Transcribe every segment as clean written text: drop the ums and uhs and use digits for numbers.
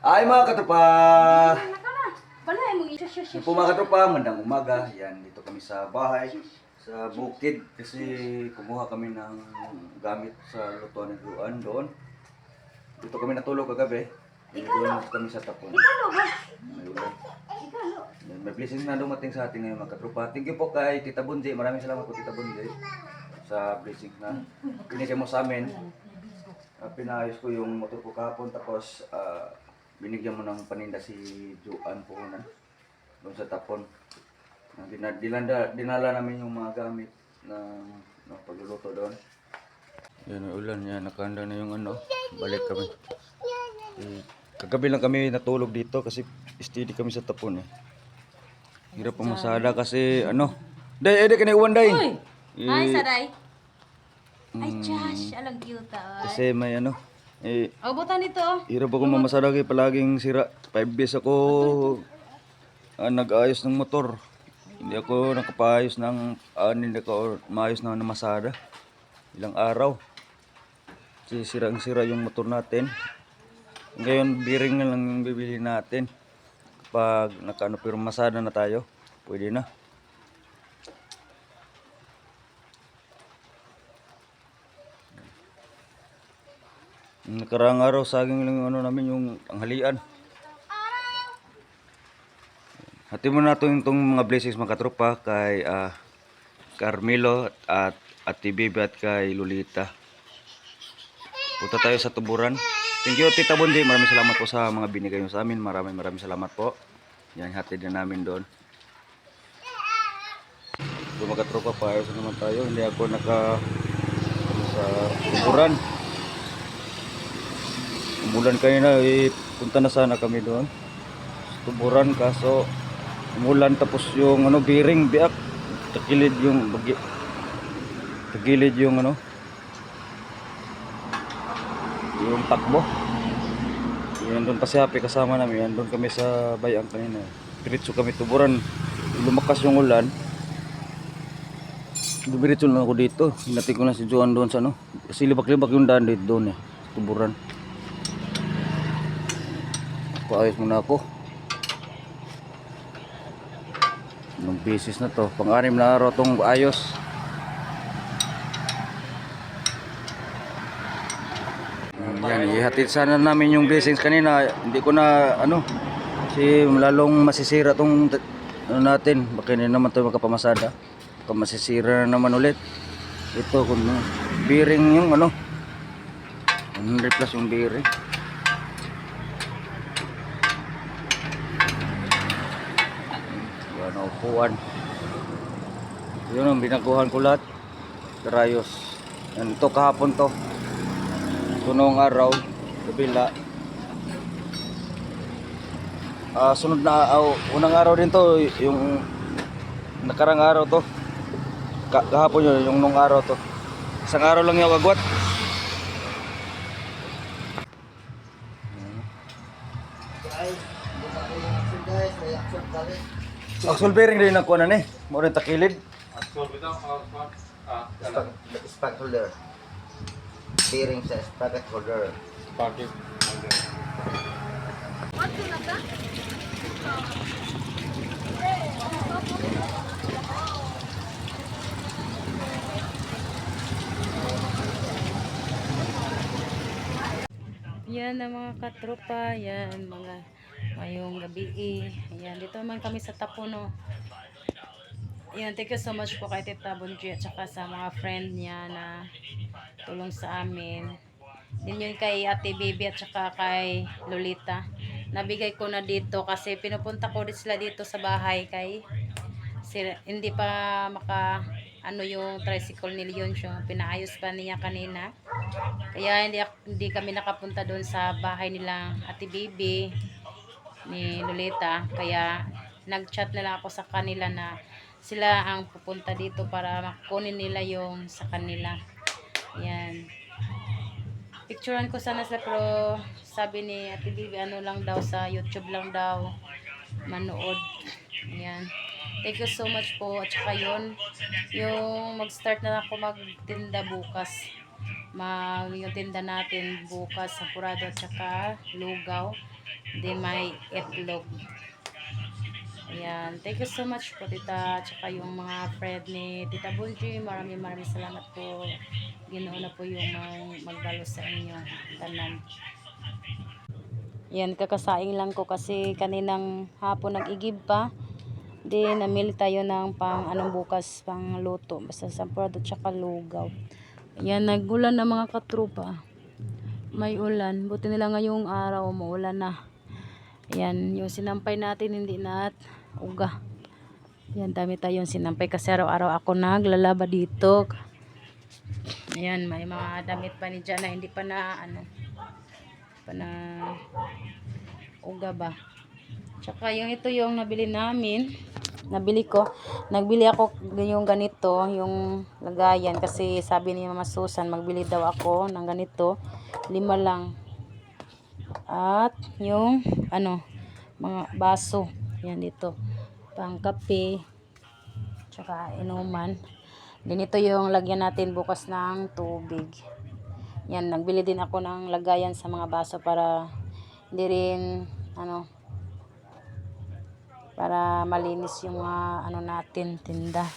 Ay mga katropa! Yung po mga katropa, magandang umaga. Yan, dito kami sa bahay, sa bukid. Kasi kumuha kami ng gamit sa lutuan ng Juan doon. Dito kami natulog kagabi. Doon kami sa tapon. May ulan. Yan, may blessing na dumating sa atin ngayon mga katropa. Thank you po kay Tita Bunji. Maraming salamat po Tita Bunji sa blessing na binigay mo sa amin. Pinayos ko yung motor ko kahapon, tapos binigyan mo ng paninda si Juan po na doon sa tapon. Dinala namin yung mga gamit ng pagluluto doon. Yan ang ulan, yan nakahanda na yung ano, balik kami. Kagabi lang kami natulog dito kasi steady kami sa tapon eh. Hirap ang masada kasi ano. Day, ka na iwan day. Hi, Saday. Ay, Josh, alang cute ah. Kasi may ano, butan dito. hirap ako mamasada kay palaging sira. 5 days ako nag-ayos ng motor. Hindi ako nakapayos ng hindi ako maayos na masada. Ilang araw. Kasi sira yung motor natin. Ngayon, bearing na lang yung bibili natin. Kapag nakaano pero masada na tayo, pwede na. Nakarang araw, saging lang yung ano namin, yung tanghalian. Hati mo na itong mga blessings mga katropa kay Carmelo at Ate Bibi at kay Lolita. Punta tayo sa tuburan. Thank you Tita Bunji, maraming salamat po sa mga binigay nyo sa amin. Maraming salamat po. Yan, hatid na namin doon. So mga katropa, paayos naman tayo. Hindi ako sa tuburan. Umulan kanina, punta na sana kami doon. Tuburan kaso umulan, tapos yung ano bearing biak, tagilid yung ano, yung takbo. Yan doon pa si Happy kasama namin. Yan doon kami sa bayang kanina. Diretso kami tuburan. Lumakas yung ulan. Diretso lang ako dito. Hinatid ko na si Juan doon sa ano. Kasi libak-libak yung daan dito doon tuburan. Paayos muna ako. Anong beses na to? Pang-anim na araw tong ayos. Yan, ihatid sana namin yung blessings kanina. Hindi ko na ano, kasi lalong masisira tong ano natin. Baka hindi naman ito makapamasada. Baka masisira na naman ulit. Ito kung bearing yung ano, 100 plus yung bearing. Yan, upuan. Yun ang binaguhan ko lahat. Karayos. Yan, ito kahapon to. Tunong araw, kabila. Sunod na unang araw din to, yung nakarang araw to. Kahapon yun, yung nung araw to. Isang araw lang yung agwat. Axle bearing din nakuha na ni. Mo rin takilid. Axle bitaw, Spark holder. Bearing sa sprocket holder. sparking. Yan ang mga katropa, yan mga ngayong gabi. Yan, dito naman kami sa Tapuno. Yan, thank you so much po kay Tita Bunji at saka sa mga friend niya na tulong sa amin. Din yun kay Ate Bibi at saka kay Lolita. Nabigay ko na dito kasi pinupunta ko sila dito sa bahay kay hindi pa ano yung tricycle ni Leon siya. Pinaayos pa niya kanina. Kaya hindi kami nakapunta doon sa bahay nila Ate Bibi ni Lolita. Kaya nag-chat na lang ako sa kanila na sila ang pupunta dito para makunin nila yung sa kanila. Yan. Picturean ko sana sila pero sabi ni Ate Bibi ano lang daw sa YouTube lang daw manood. Yan. Thank you so much po. At saka yun, yung mag-start na ako magtinda bukas. Yung tinda natin bukas sa Purado at saka Lugaw. Then may itlog. Ayan. Thank you so much po, tita. Tsaka yung mga friend ni Tita Bunji. Maraming salamat po. Ginoo na po yung magdalo sa inyo. Tanan. Yan, kakasaing lang ko kasi kaninang hapon nag-igib pa. Then, namili tayo ng anong bukas, pang luto. Basta sampurado tsaka lugaw. Yan, nagulan na mga katrupa. May ulan. Buti nila ngayong araw, maulan na. Yan, yung sinampay natin, hindi na uga. Yan, dami tayong sinampay kasi araw-araw ako naglalaba dito. Yan, may mga damit pa ni Jana, hindi pa na, uga ba. Tsaka yung ito yung nabili namin. Nagbili ako yung ganito, yung lagayan kasi sabi ni Mama Susan magbili daw ako ng ganito, 5 lang. At yung mga baso, yan dito, pang kape tsaka inuman. Din ito yung lagyan natin bukas ng tubig. Yan, nagbili din ako ng lagayan sa mga baso para hindi rin para malinis yung mga natin, tinda.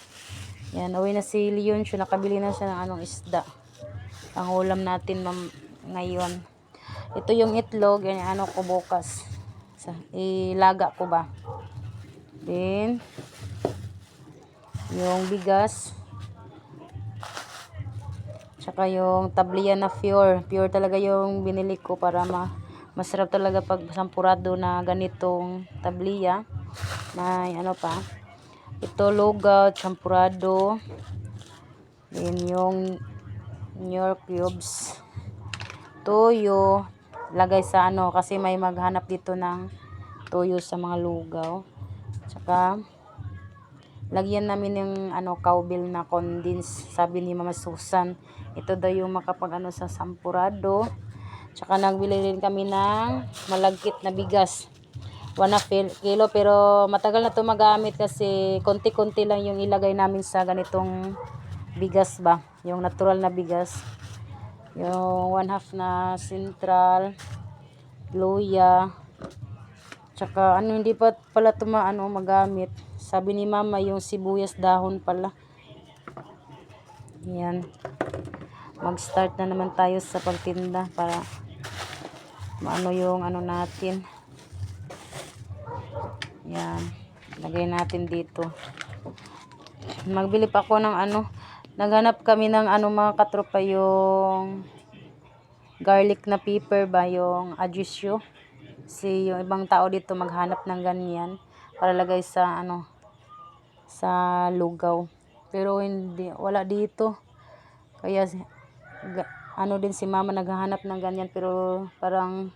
Yan, uwi na si Leon, siya nakabili na siya ng isda. Ang ulam natin ngayon. Ito yung itlog, yan ko bukas. Ilaga ko ba. Then yung bigas. Tsaka yung tabliya na pure talaga yung binili ko para masarap talaga pag sampurado na ganitong tabliya. May pa. Ito lugaw, champurado. Then yung New cubes. Toyo. Lagay sa kasi may maghanap dito ng toyo sa mga lugaw. Tsaka lagyan namin yung cowbell na condense. Sabi ni Mama Susan, ito daw yung makapag sa sampurado. Tsaka nagbili rin kami ng malagkit na bigas. 1 kilo pero matagal na to magamit kasi konti-konti lang yung ilagay namin sa ganitong bigas ba, yung natural na bigas. Yung 1/2 na Central, luya, tsaka hindi pa pala ito magamit. Sabi ni Mama yung sibuyas dahon pala. Yan, mag-start na naman tayo sa pagtinda para yung natin. Yan, lagay natin dito. Magbili pa ako ng naghanap kami ng mga katropa, yung garlic na pepper ba, yung adjusyo. Kasi yung ibang tao dito maghanap ng ganyan para lagay sa sa lugaw. Pero wala dito. Kaya din si Mama naghahanap ng ganyan pero parang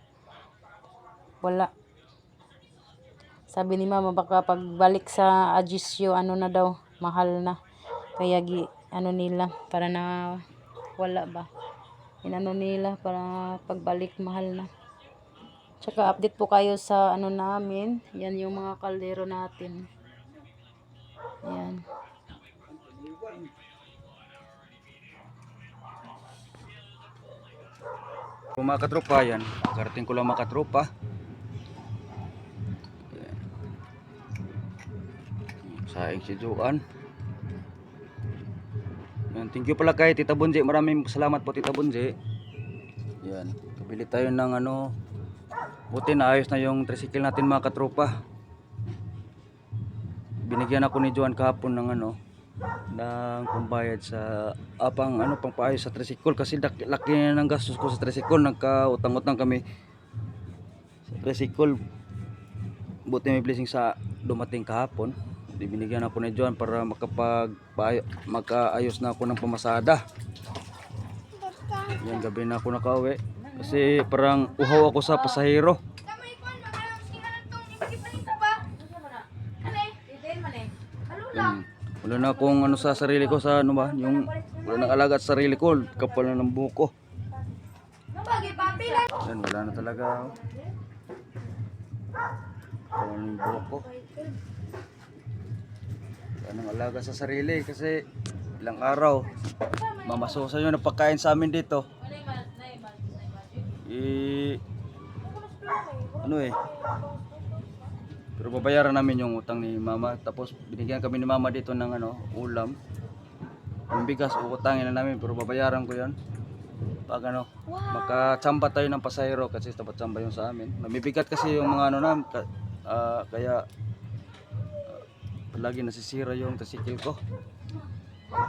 wala. Sabi ni Mama baka pagbalik sa adjusyo na daw, mahal na. Kaya nila para na wala ba. Nila para pagbalik mahal na. Tsaka update po kayo sa namin. Yan yung mga kaldero natin. Yan. Mga katropa, yan. Karating ko lang mga katropa. Saing si Joan. Yan, thank you pala kay Tita Bunji. Maraming salamat po Tita Bunji. Yan, kabili tayo ng buti na ayos na yung tricycle natin mga katropa. Binigyan ako ni Joan kahapon ng ng pambayad sa pangpaayos sa tricycle kasi laki ng gastos ko sa tricycle. Nagkautang-utang kami sa tricycle. Buti may blessing sa dumating kahapon. Binigyan ako ni Joan para makaayos na ako ng pamasada. Yan, gabi na ako nakauwi kasi parang uhaw ako sa pasahero. Yan, wala na akong sa sarili ko sa yung wala nang alaga sa sarili ko, kapal na ng buko. Yan, wala na talaga. Kapal ng buko. Anong alaga sa sarili kasi ilang araw Mama Susan yung napakain sa amin dito. ano eh. Pero babayaran namin yung utang ni mama. Tapos binigyan kami ni mama dito ng ano, ulam. Yung bigas, uutangin na namin. Pero babayaran ko yan. Pag ano, makatsamba tayo ng pasahero kasi dapat tsamba yung sa amin. Mabibigat kasi yung mga ano namin. Kaya palagi nasisira yung tricycle ko.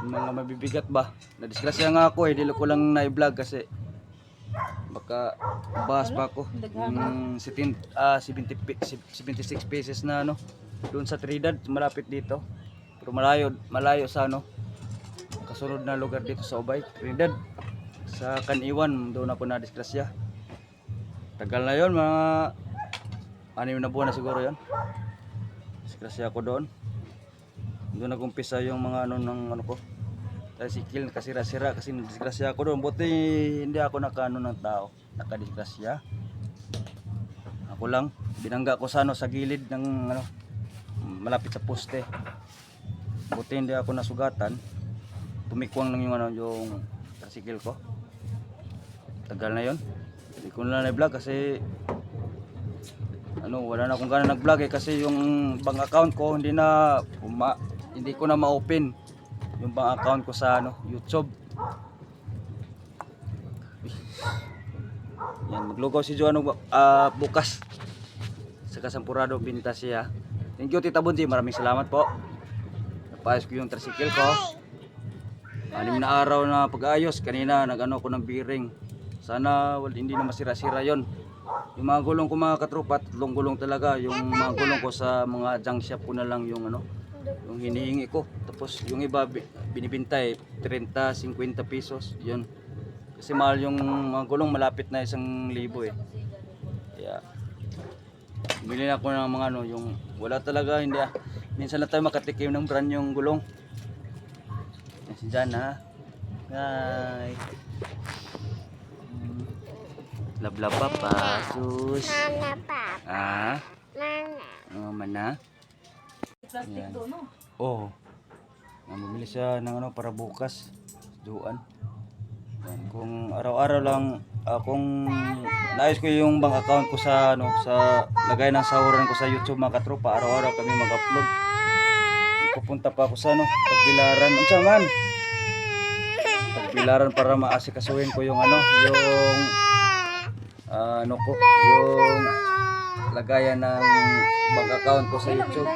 Yung mga mabibigat ba. Nadisgrasya nga ako eh. Dilo ko lang na-vlog kasi baka bahas pa ako. Yung 76 pieces na ano. Doon sa Trinidad, malapit dito. Pero malayo sa ano. Kasunod na lugar dito sa Ubay, Trinidad. Sa Kaniwan, doon ako na-disgrasya. Tagal na yon, mga 6 na buwan na siguro yon. Disgrasya ako doon. Doon nag-umpisa yung mga ano ng ano ko. Tricycle, kasira-sira kasi disgrasya ako doon. Buti hindi ako nakaano ng tao, nakadisgrasya. Ako lang, binangga ko sa ano, sa gilid ng ano, malapit sa poste. Buti hindi ako nasugatan. Tumikwang lang yung ano, yung tricycle ko. Tagal na yon. Hindi ko na na-vlog kasi ano, wala na akong gana nag-vlog eh kasi yung bank account ko hindi ko na ma-open yung bank account ko sa ano, YouTube. Yan, maglugaw si Joano bukas sa Kasampurado Binta siya. Thank you Tita Bunji, maraming salamat po. Napayos ko yung tricycle ko. 6 na araw na pag-ayos. Kanina nag-ano ko ng bearing. Sana hindi na masira-sira yon. Yung mga gulong ko mga katropa, 3 gulong talaga. Yung mga gulong ko sa mga junk shop ko na lang yung ano, yung hinihingi ko. Tapos yung iba binibinta eh 30, 50 pesos. Yun. Kasi mahal yung mga gulong, malapit na 1,000 eh. Kaya bumili na ako ng mga ano, yung wala talaga, hindi minsan na tayo makatikim ng brand yung gulong. Yan si Jan ha. Hi. Lablab papa, sus. Mana papa, Ah, mana? mana? Plastic Yan. to, no? Oh. Bumili siya ng ano para bukas. Duan. Yan. Kung araw-araw lang kung naayos ko yung bank account ko sa ano, sa lagay ng sahuran ko sa YouTube mga katropa, araw-araw kami mag-upload. Pupunta pa ako sa ano, Tagbilaran. Unsa man? Tagbilaran para maasikasuhin ko yung ano, yung ano ko, yung lagayan ng bank account ko sa YouTube.